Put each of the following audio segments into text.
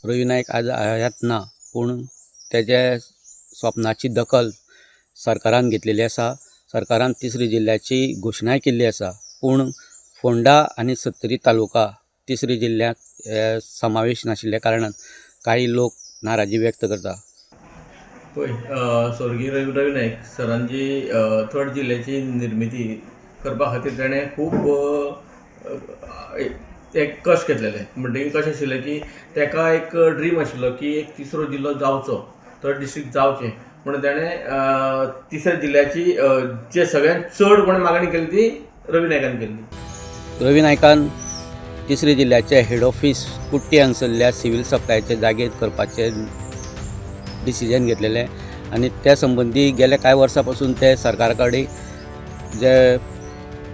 रवी नाईक आज हयात ना, पूण तेजे स्वप्नाची दखल सरकारान घेतलेली आसा. सरकारान तिसरी जिल्ल्याची घोशणाय केल्ली आसा, पूण फोंडा आनी सत्तरी तालुका तिसरी जिल्ल्यात समावेश नाशिल्ल्या कारणान काही लोक नाराजी व्यक्त करता. पळय, स्वर्गीय रवी नाईक सरांची थर्ड जिल्ल्याची निर्मिती करपा खातीर ताणें खूब एक कश्ट घेतलेले. म्हणटकीर कशें आशिल्लें की ताका एक ड्रीम आशिल्लो की एक तिसरो जिल्लो जावचो, थर्ड डिस्ट्रिक्ट जावचें. म्हणून ताणें तिसऱ्या जिल्ल्याची जे सगळ्यांत चड कोणें मागणी केली ती रवी नायकान केल्ली. रवी नायकान तिसरी जिल्ल्याचे हेड ऑफिस कुट्टी हांगसरल्या सिव्हील सप्लायचे जागेर करपाचें डिसिजन घेतलेलें आनी त्या संबंदी गेल्या कांय वर्सां पासून ते सरकारा कडेन जे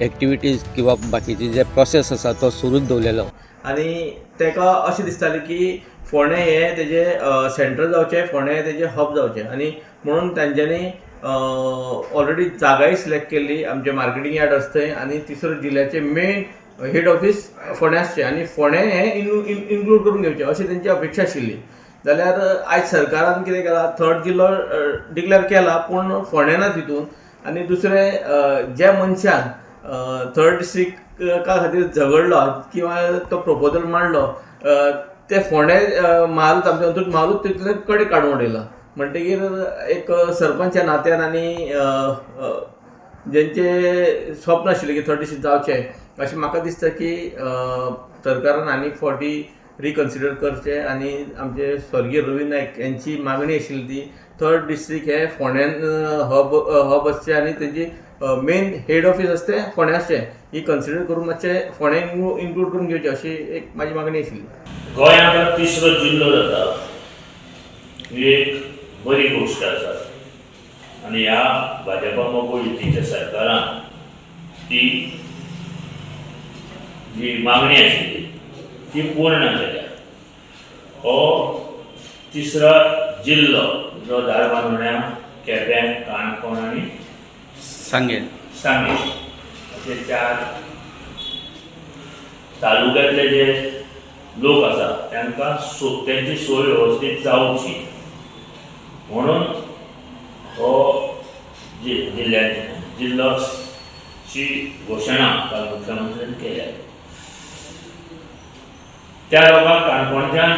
एक्टिविटीज किंवा बाकीचे जे प्रोसेस आसा तो सुरूच दवरलेलो. आनी ताका अशें दिसतालें की फोंडें हें तेजें सेंटर जावचें, फोंडें हें तेजें हब जावचें. आनी म्हणून तांच्यांनी ऑलरेडी जागाय सिलेक्ट केल्ली, आमचे मार्केटींग यार्ड आसा थंय, आनी तिसरो जिल्ल्याचें मेन हेड ऑफीस फोंडें आसचें आनी फोंडें हें इन्क्लूड करून घेवचें अशी तेंची अपेक्षा आशिल्ली. जाल्यार आयज सरकारान कितें केलां, थर्ड जिल्लो डिक्लेअर केला, पूण फोंडें ना तितून. आनी दुसरें, ज्या मनशान थर्ड डिस्ट्रिक्टा खातीर झगडलो किंवा तो प्रपोजल मांडलो ते फोंडें म्हाल आमच्या अंतूट म्हालूच तितले कडे काडून उडयला. म्हणटकीर एक सरपंचा नात्यान आनी जेंचे स्वप्न आशिल्लें की थर्ड डिस्ट्रिक्ट जावचें अशें म्हाका दिसता की सरकारान आनीक फावटी रिकन्सिडर करचें. आनी आमचे स्वर्गीय रवी नायक यांची मागणी आशिल्ली ती थर्ड डिस्ट्रिक्ट हे फोंड्यान हब आसचें आनी तेजी मेन हेड ऑफीस आसा तें फोंडें आसचें ही कन्सिडर करून मातशें फोंडें इन्क्लूड करून घेवचें अशी एक म्हाजी मागणी आशिल्ली. गोंयांत तिसरो जिल्लो जाता ही एक बरी गोश्ट आसा आनी ह्या भाजपा मोगोळ युतीच्या सरकारान ती जी मागणी आशिल्ली ती पूर्ण केल्या. हो तिसरो जिल्लो जो धारबांदोड्या, केप्यां, काणकोण आनी सांगें अशे 4 तालुक्यांतले जे लोक आसा तांकां तेंची सोय वेवस्थीत जावची म्हणून हो जिल्लोची घोशणा काल मुख्यमंत्र्यान केल्या. त्या लोकांक काणकोणच्यान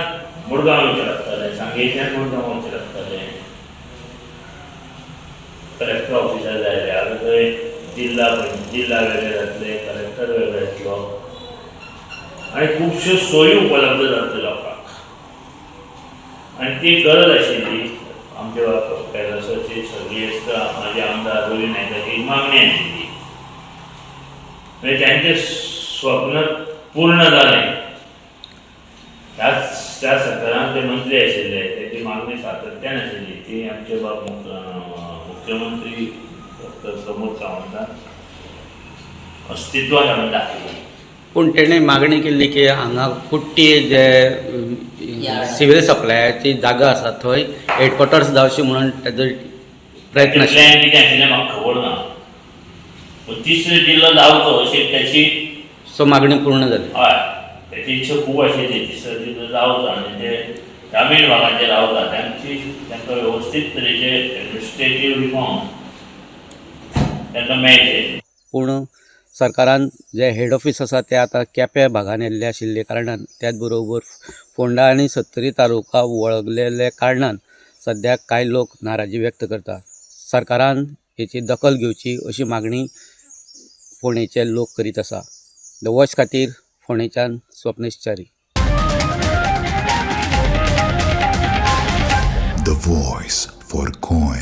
मुरगांव येवचें लागतालें, सांगेच्यान मुरगांव वचचें लागतालें. कलेक्टर ऑफिसार जाय आतां थंय जिल्ला वेगळे जातले, कलेक्टर वेगळो येतलो आनी खुबश्यो सोयी उपलब्ध जातल्यो लोकांक. आनी ती गरज आशिल्ली आमच्या कैलासाची सगळी म्हाजे आमदार रवी नायकाची मागणी आशिल्ली. म्हणजे त्यांचें स्वप्न पूर्ण जालें. त्या सरकारान ते मंत्री आशिल्ले तेची मागणी सातत्यान आशिल्ली ती आमचे मुख्यमंत्री डॉक्टर प्रमोद सावंतान अस्तित्वात हाडून दाखयली. पूण तेणें मागणी केल्ली की हांगा कुट्टी जे सिव्हील सप्लायाची जागा आसा थंय हेडक्वॉर्टर्स जावची म्हणून तेजो प्रयत्न प्लॅन कितें आशिल्लें म्हाका खबर ना, पूण तिसरो जिल्लो जावचो अशी त्याची मागणी पूर्ण जाली. हय, त्याची इच्छा खूब आशिल्ली तिसरो जिल्लो जावचो आनी ते ग्रामीण भागात जे रावता तांकां वेवस्थीत तरेचे एडमिनिस्ट्रेटीव रिफॉर्म तांकां मेळचे. पूण सरकारान जे हेड ऑफीस आसा ते आतां केप्यां भागान येल्ले आशिल्ले कारणान त्याच बरोबर फोंडा आनी सत्तरी तालुका वळखलेल्या कारणान सद्याक कांय लोक नाराजी व्यक्त करता. सरकारान हेची दखल घेवची अशी मागणी फोंडेचे लोक करीत आसा. द वॉइस खातीर फोंडेच्यान Swapnesh Chari. The Voice for Goy.